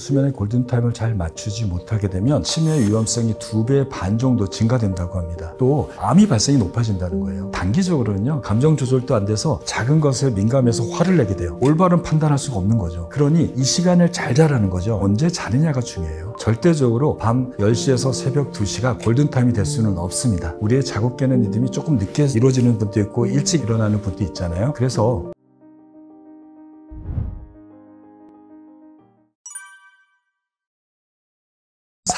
수면의 골든타임을 잘 맞추지 못하게 되면 치매 위험성이 2배 반 정도 증가된다고 합니다. 또 암이 발생이 높아진다는 거예요. 단기적으로는요, 감정 조절도 안 돼서 작은 것에 민감해서 화를 내게 돼요. 올바른 판단할 수가 없는 거죠. 그러니 이 시간을 잘 자라는 거죠. 언제 자느냐가 중요해요. 절대적으로 밤 10시에서 새벽 2시가 골든타임이 될 수는 없습니다. 우리의 자고 깨는 리듬이 조금 늦게 이루어지는 분도 있고 일찍 일어나는 분도 있잖아요. 그래서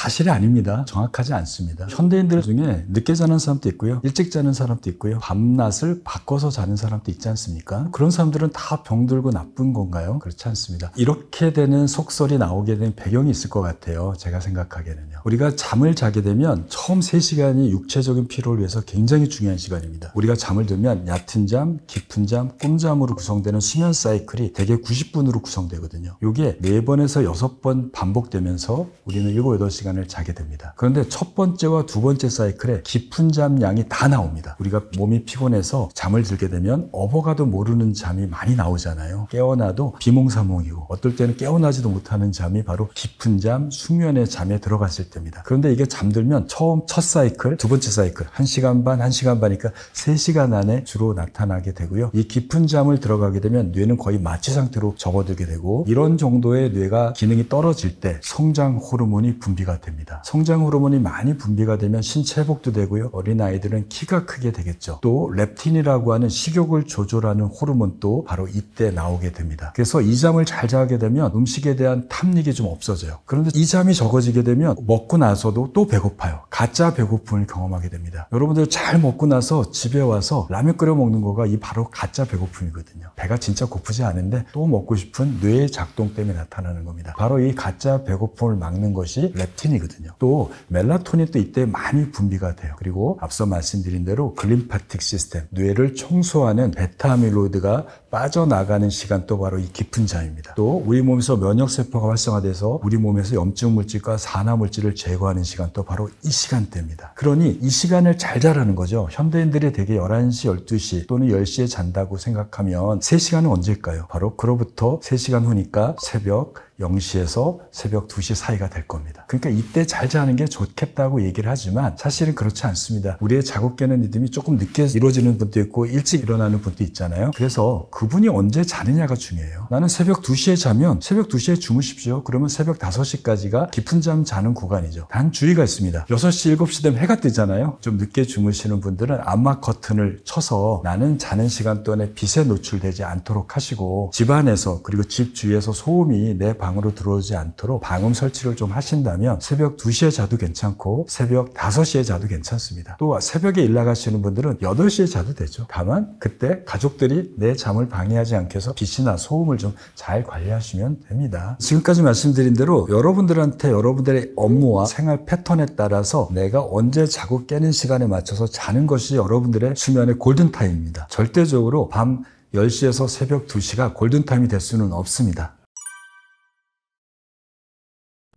사실이 아닙니다. 정확하지 않습니다. 현대인들 중에 늦게 자는 사람도 있고요, 일찍 자는 사람도 있고요, 밤낮을 바꿔서 자는 사람도 있지 않습니까? 그런 사람들은 다 병들고 나쁜 건가요? 그렇지 않습니다. 이렇게 되는 속설이 나오게 된 배경이 있을 것 같아요. 제가 생각하기에는요. 우리가 잠을 자게 되면 처음 3시간이 육체적인 피로를 위해서 굉장히 중요한 시간입니다. 우리가 잠을 들면 얕은 잠, 깊은 잠, 꿈잠으로 구성되는 수면 사이클이 대개 90분으로 구성되거든요. 이게 4번에서 6번 반복되면서 우리는 7, 8시간 을 자게 됩니다. 그런데 첫 번째와 두 번째 사이클에 깊은 잠 양이 다 나옵니다. 우리가 몸이 피곤해서 잠을 들게 되면 업어가도 모르는 잠이 많이 나오잖아요. 깨어나도 비몽사몽이고, 어떨 때는 깨어나지도 못하는 잠이 바로 깊은 잠, 숙면의 잠에 들어갔을 때입니다. 그런데 이게 잠들면 처음 첫 사이클, 두 번째 사이클 1시간 반, 1시간 반이니까 3시간 안에 주로 나타나게 되고요. 이 깊은 잠을 들어가게 되면 뇌는 거의 마취 상태로 접어들게 되고, 이런 정도의 뇌가 기능이 떨어질 때 성장 호르몬이 분비가 됩니다. 성장 호르몬이 많이 분비가 되면 신체 회복도 되고요, 어린아이들은 키가 크게 되겠죠. 또 렙틴이라고 하는 식욕을 조절하는 호르몬도 바로 이때 나오게 됩니다. 그래서 이 잠을 잘 자게 되면 음식에 대한 탐닉이 좀 없어져요. 그런데 이 잠이 적어지게 되면 먹고 나서도 또 배고파요. 가짜 배고픔을 경험하게 됩니다. 여러분들 잘 먹고 나서 집에 와서 라면 끓여 먹는 거가 이 바로 가짜 배고픔이거든요. 배가 진짜 고프지 않은데 또 먹고 싶은 뇌의 작동 때문에 나타나는 겁니다. 바로 이 가짜 배고픔을 막는 것이 렙틴 이거든요. 또 멜라토닌도 이때 많이 분비가 돼요. 그리고 앞서 말씀드린 대로 글림파틱 시스템, 뇌를 청소하는 베타아밀로이드가 빠져나가는 시간도 바로 이 깊은 잠입니다. 또 우리 몸에서 면역세포가 활성화돼서 우리 몸에서 염증 물질과 산화 물질을 제거하는 시간도 바로 이 시간대입니다. 그러니 이 시간을 잘 자라는 거죠. 현대인들이 대개 11시, 12시 또는 10시에 잔다고 생각하면 3시간은 언제일까요? 바로 그로부터 3시간 후니까 새벽 0시에서 새벽 2시 사이가 될 겁니다. 그러니까 이때 잘 자는 게 좋겠다고 얘기를 하지만 사실은 그렇지 않습니다. 우리의 자고 깨는 리듬이 조금 늦게 이루어지는 분도 있고 일찍 일어나는 분도 있잖아요. 그래서 그분이 언제 자느냐가 중요해요. 나는 새벽 2시에 자면 새벽 2시에 주무십시오. 그러면 새벽 5시까지가 깊은 잠 자는 구간이죠. 단 주의가 있습니다. 6시, 7시 되면 해가 뜨잖아요. 좀 늦게 주무시는 분들은 암막 커튼을 쳐서 나는 자는 시간 동안에 빛에 노출되지 않도록 하시고, 집안에서 그리고 집 주위에서 소음이 내 방으로 들어오지 않도록 방음 설치를 좀 하신다면 새벽 2시에 자도 괜찮고 새벽 5시에 자도 괜찮습니다. 또 새벽에 일 나가시는 분들은 8시에 자도 되죠. 다만 그때 가족들이 내 잠을 방해하지 않게 해서 빛이나 소음을 좀 잘 관리하시면 됩니다. 지금까지 말씀드린 대로 여러분들한테 여러분들의 업무와 생활 패턴에 따라서 내가 언제 자고 깨는 시간에 맞춰서 자는 것이 여러분들의 수면의 골든타임입니다. 절대적으로 밤 10시에서 새벽 2시가 골든타임이 될 수는 없습니다.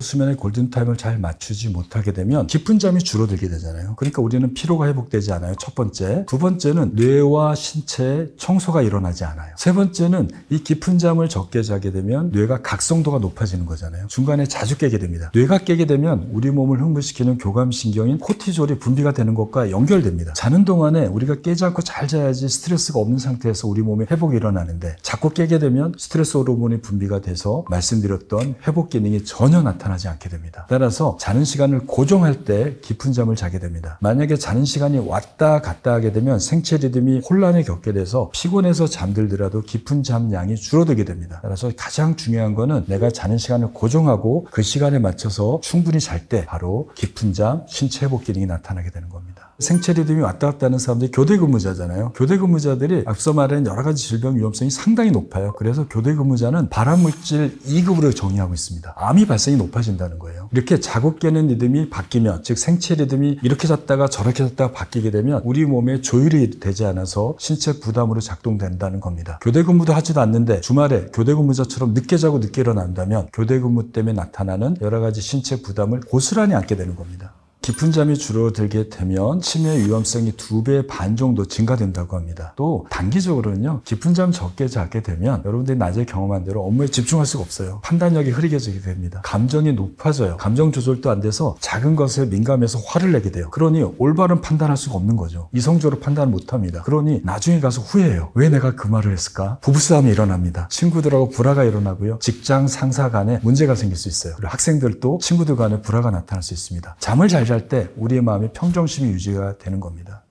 수면의 골든타임을 잘 맞추지 못하게 되면 깊은 잠이 줄어들게 되잖아요. 그러니까 우리는 피로가 회복되지 않아요. 첫 번째. 두 번째는 뇌와 신체의 청소가 일어나지 않아요. 세 번째는 이 깊은 잠을 적게 자게 되면 뇌가 각성도가 높아지는 거잖아요. 중간에 자주 깨게 됩니다. 뇌가 깨게 되면 우리 몸을 흥분시키는 교감신경인 코티졸이 분비가 되는 것과 연결됩니다. 자는 동안에 우리가 깨지 않고 잘 자야지 스트레스가 없는 상태에서 우리 몸에 회복이 일어나는데, 자꾸 깨게 되면 스트레스 호르몬이 분비가 돼서 말씀드렸던 회복 기능이 전혀 나타나지 않게 됩니다. 따라서 자는 시간을 고정할 때 깊은 잠을 자게 됩니다. 만약에 자는 시간이 왔다 갔다 하게 되면 생체 리듬이 혼란을 겪게 돼서 피곤해서 잠들더라도 깊은 잠 양이 줄어들게 됩니다. 따라서 가장 중요한 거는 내가 자는 시간을 고정하고 그 시간에 맞춰서 충분히 잘 때 바로 깊은 잠, 신체 회복 기능이 나타나게 되는 겁니다. 생체 리듬이 왔다 갔다 하는 사람들이 교대 근무자잖아요. 교대 근무자들이 앞서 말한 여러 가지 질병 위험성이 상당히 높아요. 그래서 교대 근무자는 발암물질 2급으로 정의하고 있습니다. 암이 발생이 높아진다는 거예요. 이렇게 자고 깨는 리듬이 바뀌면, 즉 생체 리듬이 이렇게 잤다가 저렇게 잤다가 바뀌게 되면 우리 몸에 조율이 되지 않아서 신체 부담으로 작동된다는 겁니다. 교대 근무도 하지도 않는데 주말에 교대 근무자처럼 늦게 자고 늦게 일어난다면 교대 근무 때문에 나타나는 여러 가지 신체 부담을 고스란히 안게 되는 겁니다. 깊은 잠이 줄어들게 되면 치매 위험성이 2배 반 정도 증가된다고 합니다. 또 단기적으로는요, 깊은 잠 적게 자게 되면 여러분들이 낮에 경험한 대로 업무에 집중할 수가 없어요. 판단력이 흐릿해지게 됩니다. 감정이 높아져요. 감정 조절도 안 돼서 작은 것에 민감해서 화를 내게 돼요. 그러니 올바른 판단할 수가 없는 거죠. 이성적으로 판단을 못합니다. 그러니 나중에 가서 후회해요. 왜 내가 그 말을 했을까? 부부싸움이 일어납니다. 친구들하고 불화가 일어나고요. 직장 상사 간에 문제가 생길 수 있어요. 그리고 학생들도 친구들 간에 불화가 나타날 수 있습니다. 잠을 잘 잘 때 우리의 마음의 평정심이 유지가 되는 겁니다.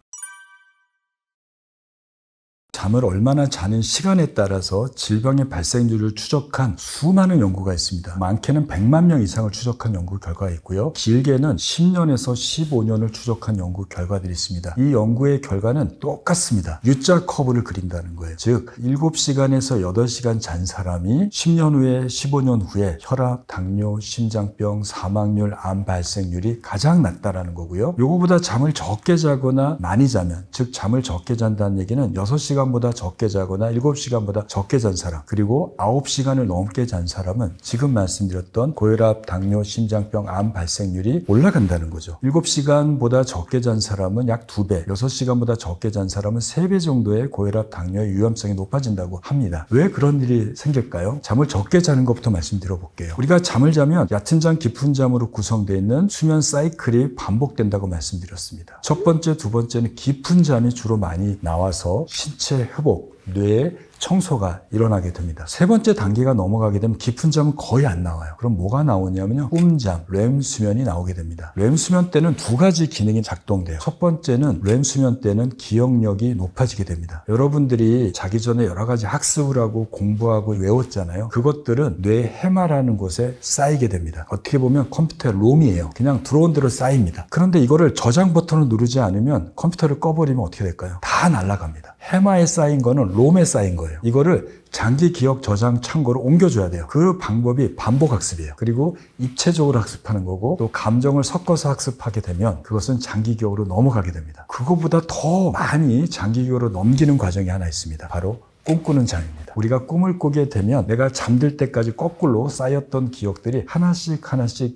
잠을 얼마나 자는 시간에 따라서 질병의 발생률을 추적한 수많은 연구가 있습니다. 많게는 100만 명 이상을 추적한 연구 결과가 있고요. 길게는 10년에서 15년을 추적한 연구 결과들이 있습니다. 이 연구의 결과는 똑같습니다. U자 커브를 그린다는 거예요. 즉 7시간에서 8시간 잔 사람이 10년 후에 15년 후에 혈압, 당뇨, 심장병, 사망률, 암 발생률이 가장 낮다라는 거고요. 요거보다 잠을 적게 자거나 많이 자면, 즉 잠을 적게 잔다는 얘기는 6시간 보다 적게 자거나 7시간보다 적게 잔 사람, 그리고 9시간을 넘게 잔 사람은 지금 말씀드렸던 고혈압, 당뇨, 심장병, 암 발생률이 올라간다는 거죠. 7시간보다 적게 잔 사람은 약 2배, 6시간보다 적게 잔 사람은 3배 정도의 고혈압, 당뇨의 위험성이 높아진다고 합니다. 왜 그런 일이 생길까요? 잠을 적게 자는 것부터 말씀드려 볼게요. 우리가 잠을 자면 얕은 잠, 깊은 잠으로 구성되어 있는 수면 사이클이 반복된다고 말씀드렸습니다. 첫 번째, 두 번째는 깊은 잠이 주로 많이 나와서 신체 회복, 뇌의 청소가 일어나게 됩니다. 세 번째 단계가 넘어가게 되면 깊은 잠은 거의 안 나와요. 그럼 뭐가 나오냐면요, 꿈잠, 렘 수면이 나오게 됩니다. 렘 수면 때는 2가지 기능이 작동돼요. 첫 번째는 렘 수면 때는 기억력이 높아지게 됩니다. 여러분들이 자기 전에 여러 가지 학습을 하고 공부하고 외웠잖아요. 그것들은 뇌 해마라는 곳에 쌓이게 됩니다. 어떻게 보면 컴퓨터의 롬이에요. 그냥 들어온 대로 쌓입니다. 그런데 이거를 저장 버튼을 누르지 않으면 컴퓨터를 꺼버리면 어떻게 될까요? 다 날아갑니다. 해마에 쌓인 거는 롬에 쌓인 거예요. 이거를 장기 기억 저장 창고로 옮겨줘야 돼요. 그 방법이 반복 학습이에요. 그리고 입체적으로 학습하는 거고, 또 감정을 섞어서 학습하게 되면 그것은 장기 기억으로 넘어가게 됩니다. 그거보다 더 많이 장기 기억으로 넘기는 과정이 하나 있습니다. 바로 꿈꾸는 잠입니다. 우리가 꿈을 꾸게 되면 내가 잠들 때까지 거꾸로 쌓였던 기억들이 하나씩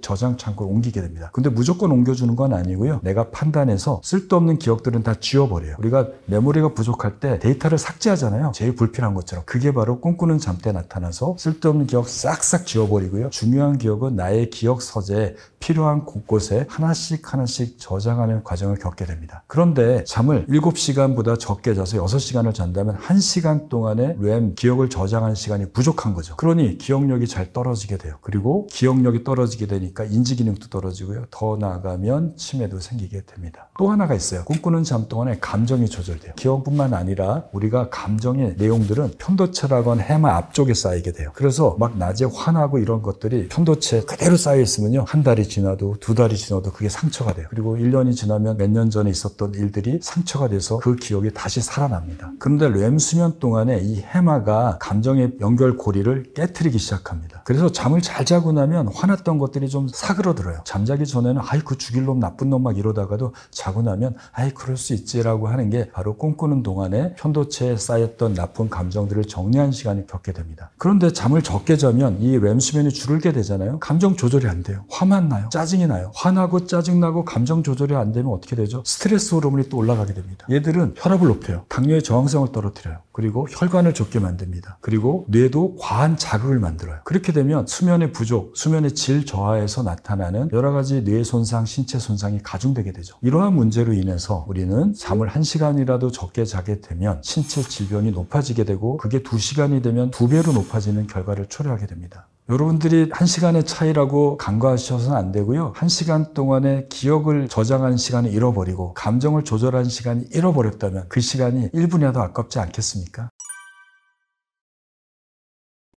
저장 창고로 옮기게 됩니다. 근데 무조건 옮겨주는 건 아니고요. 내가 판단해서 쓸데없는 기억들은 다 지워버려요. 우리가 메모리가 부족할 때 데이터를 삭제하잖아요. 제일 불필요한 것처럼. 그게 바로 꿈꾸는 잠 때 나타나서 쓸데없는 기억 싹싹 지워버리고요. 중요한 기억은 나의 기억 서재에 필요한 곳곳에 하나씩 저장하는 과정을 겪게 됩니다. 그런데 잠을 7시간보다 적게 자서 6시간을 잔다면 1시간 동안의 램, 기억을 저장하는 시간이 부족한 거죠. 그러니 기억력이 잘 떨어지게 돼요. 그리고 기억력이 떨어지게 되니까 인지기능도 떨어지고요. 더 나아가면 치매도 생기게 됩니다. 또 하나가 있어요. 꿈꾸는 잠 동안에 감정이 조절돼요. 기억뿐만 아니라 우리가 감정의 내용들은 편도체라건 해마 앞쪽에 쌓이게 돼요. 그래서 막 낮에 화나고 이런 것들이 편도체에 그대로 쌓여있으면요, 한 달이 지나도 2달이 지나도 그게 상처가 돼요. 그리고 1년이 지나면 몇 년 전에 있었던 일들이 상처가 돼서 그 기억이 다시 살아납니다. 그런데 렘 수면 동안에 이 해마가 감정의 연결고리를 깨트리기 시작합니다. 그래서 잠을 잘 자고 나면 화났던 것들이 좀 사그러들어요. 잠자기 전에는 아이 그 죽일 놈, 나쁜 놈 막 이러다가도 자고 나면 아이 그럴 수 있지라고 하는 게 바로 꿈꾸는 동안에 편도체에 쌓였던 나쁜 감정들을 정리한 시간이 겪게 됩니다. 그런데 잠을 적게 자면 이 렘 수면이 줄게 되잖아요. 감정 조절이 안 돼요. 화만 나요. 짜증이 나요. 화나고 짜증나고 감정 조절이 안 되면 어떻게 되죠? 스트레스 호르몬이 또 올라가게 됩니다. 얘들은 혈압을 높여요. 당뇨의 저항성을 떨어뜨려요. 그리고 혈관을 좁게 만듭니다. 그리고 뇌도 과한 자극을 만들어요. 그렇게 되면 수면의 부족, 수면의 질 저하에서 나타나는 여러 가지 뇌 손상, 신체 손상이 가중되게 되죠. 이러한 문제로 인해서 우리는 잠을 1시간이라도 적게 자게 되면 신체 질병이 높아지게 되고, 그게 2시간이 되면 2배로 높아지는 결과를 초래하게 됩니다. 여러분들이 1시간의 차이라고 간과하셔서는 안 되고요. 1시간 동안의 기억을 저장하는 시간을 잃어버리고 감정을 조절하는 시간이 잃어버렸다면 그 시간이 1분이라도 아깝지 않겠습니까?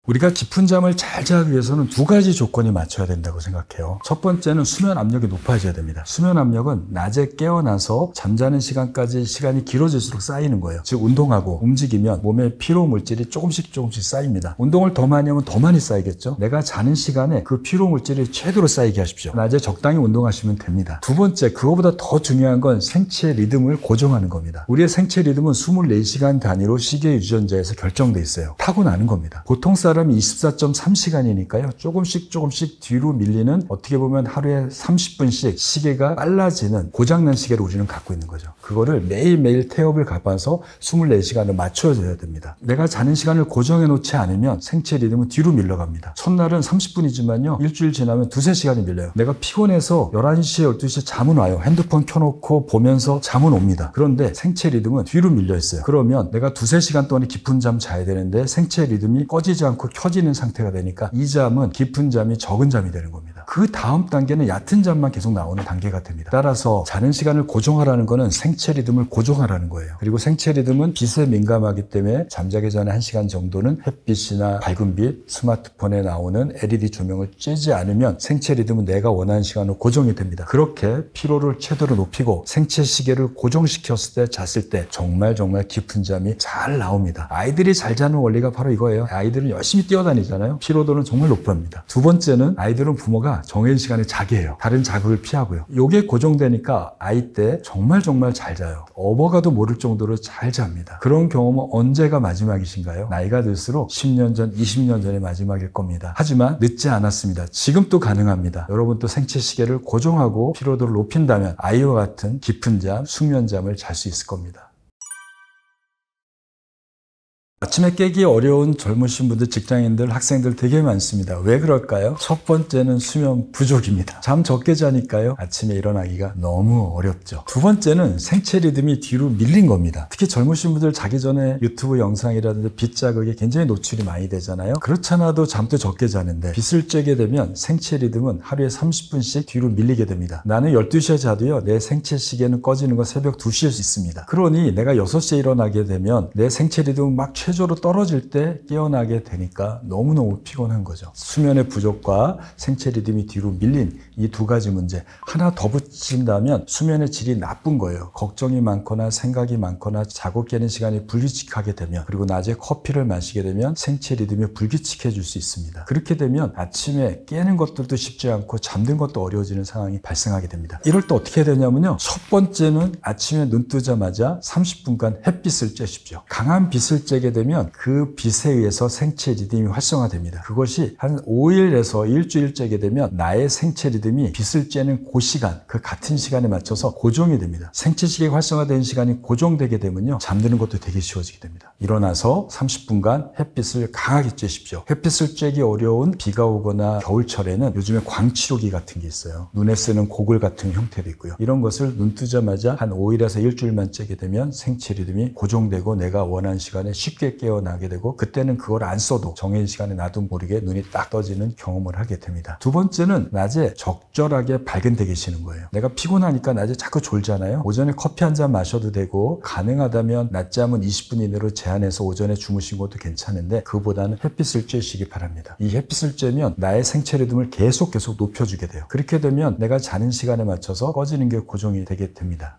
우리가 깊은 잠을 잘 자기 위해서는 2가지 조건이 맞춰야 된다고 생각해요. 첫 번째는 수면 압력이 높아져야 됩니다. 수면 압력은 낮에 깨어나서 잠자는 시간까지 시간이 길어질수록 쌓이는 거예요. 즉 운동하고 움직이면 몸에 피로 물질이 조금씩 쌓입니다. 운동을 더 많이 하면 더 많이 쌓이겠죠. 내가 자는 시간에 그 피로 물질이 최대로 쌓이게 하십시오. 낮에 적당히 운동하시면 됩니다. 두 번째, 그거보다 더 중요한 건 생체 리듬을 고정하는 겁니다. 우리의 생체 리듬은 24시간 단위로 시계 유전자에서 결정돼 있어요. 타고나는 겁니다. 보통 사람 사람이 24.3시간이니까요. 조금씩 뒤로 밀리는, 어떻게 보면 하루에 30분씩 시계가 빨라지는 고장난 시계를 우리는 갖고 있는 거죠. 그거를 매일매일 태엽을 가봐서 24시간을 맞춰줘야 됩니다. 내가 자는 시간을 고정해 놓지 않으면 생체 리듬은 뒤로 밀려갑니다. 첫날은 30분이지만요. 일주일 지나면 2-3시간이 밀려요. 내가 피곤해서 11시에 12시에 잠은 와요. 핸드폰 켜놓고 보면서 잠은 옵니다. 그런데 생체 리듬은 뒤로 밀려 있어요. 그러면 내가 2-3시간 동안 깊은 잠 자야 되는데 생체 리듬이 꺼지지 않고 켜지는 상태가 되니까 이 잠은 깊은 잠이 적은 잠이 되는 겁니다. 그 다음 단계는 얕은 잠만 계속 나오는 단계가 됩니다. 따라서 자는 시간을 고정하라는 거는 생체 리듬을 고정하라는 거예요. 그리고 생체 리듬은 빛에 민감하기 때문에 잠자기 전에 1시간 정도는 햇빛이나 밝은 빛, 스마트폰에 나오는 LED 조명을 쬐지 않으면 생체 리듬은 내가 원하는 시간으로 고정이 됩니다. 그렇게 피로를 최대로 높이고 생체 시계를 고정시켰을 때, 잤을 때 정말 깊은 잠이 잘 나옵니다. 아이들이 잘 자는 원리가 바로 이거예요. 아이들은 열심히 뛰어다니잖아요. 피로도는 정말 높습니다. 두 번째는 아이들은 부모가 정해진 시간에 자게 해요. 다른 자극을 피하고요. 이게 고정되니까 아이 때 정말 잘 자요. 업어가도 모를 정도로 잘 잡니다. 그런 경험은 언제가 마지막이신가요? 나이가 들수록 10년 전, 20년 전이 마지막일 겁니다. 하지만 늦지 않았습니다. 지금 또 가능합니다. 여러분 또 생체 시계를 고정하고 피로도를 높인다면 아이와 같은 깊은 잠, 숙면잠을 잘 수 있을 겁니다. 아침에 깨기 어려운 젊으신 분들, 직장인들, 학생들 되게 많습니다. 왜 그럴까요? 첫 번째는 수면 부족입니다. 잠 적게 자니까요. 아침에 일어나기가 너무 어렵죠. 두 번째는 생체 리듬이 뒤로 밀린 겁니다. 특히 젊으신 분들 자기 전에 유튜브 영상이라든지 빛 자극에 굉장히 노출이 많이 되잖아요. 그렇잖아도 잠도 적게 자는데 빛을 쬐게 되면 생체 리듬은 하루에 30분씩 뒤로 밀리게 됩니다. 나는 12시에 자도요. 내 생체 시계는 꺼지는 건 새벽 2시일 수 있습니다. 그러니 내가 6시에 일어나게 되면 내 생체 리듬은 막 최저로 떨어질 때 깨어나게 되니까 너무너무 피곤한 거죠. 수면의 부족과 생체 리듬이 뒤로 밀린 이 두 가지 문제 하나 더 붙인다면 수면의 질이 나쁜 거예요. 걱정이 많거나 생각이 많거나 자고 깨는 시간이 불규칙하게 되면, 그리고 낮에 커피를 마시게 되면 생체 리듬이 불규칙해질 수 있습니다. 그렇게 되면 아침에 깨는 것들도 쉽지 않고 잠든 것도 어려워지는 상황이 발생하게 됩니다. 이럴 때 어떻게 해야 되냐면요. 첫 번째는 아침에 눈 뜨자마자 30분간 햇빛을 쬐십시오. 강한 빛을 쬐게 되면 그 빛에 의해서 생체 리듬이 활성화됩니다. 그것이 한 5일에서 일주일 쬐게 되면 나의 생체 리듬이 빛을 쬐는 그 시간, 그 같은 시간에 맞춰서 고정이 됩니다. 생체 시계가 활성화된 시간이 고정되게 되면요. 잠드는 것도 되게 쉬워지게 됩니다. 일어나서 30분간 햇빛을 강하게 쬐십시오. 햇빛을 쬐기 어려운 비가 오거나 겨울철에는 요즘에 광치료기 같은 게 있어요. 눈에 쓰는 고글 같은 형태도 있고요. 이런 것을 눈 뜨자마자 한 5일에서 일주일만 쬐게 되면 생체 리듬이 고정되고 내가 원하는 시간에 쉽게 깨어나게 되고, 그때는 그걸 안 써도 정해진 시간에 나도 모르게 눈이 딱 떠지는 경험을 하게 됩니다. 두 번째는 낮에 적절하게 밝은데 계시는 거예요. 내가 피곤하니까 낮에 자꾸 졸잖아요. 오전에 커피 한 잔 마셔도 되고, 가능하다면 낮잠은 20분 이내로 제한해서 오전에 주무신 것도 괜찮은데 그보다는 햇빛을 쬐시기 바랍니다. 이 햇빛을 쬐면 나의 생체 리듬을 계속 높여주게 돼요. 그렇게 되면 내가 자는 시간에 맞춰서 꺼지는 게 고정이 되게 됩니다.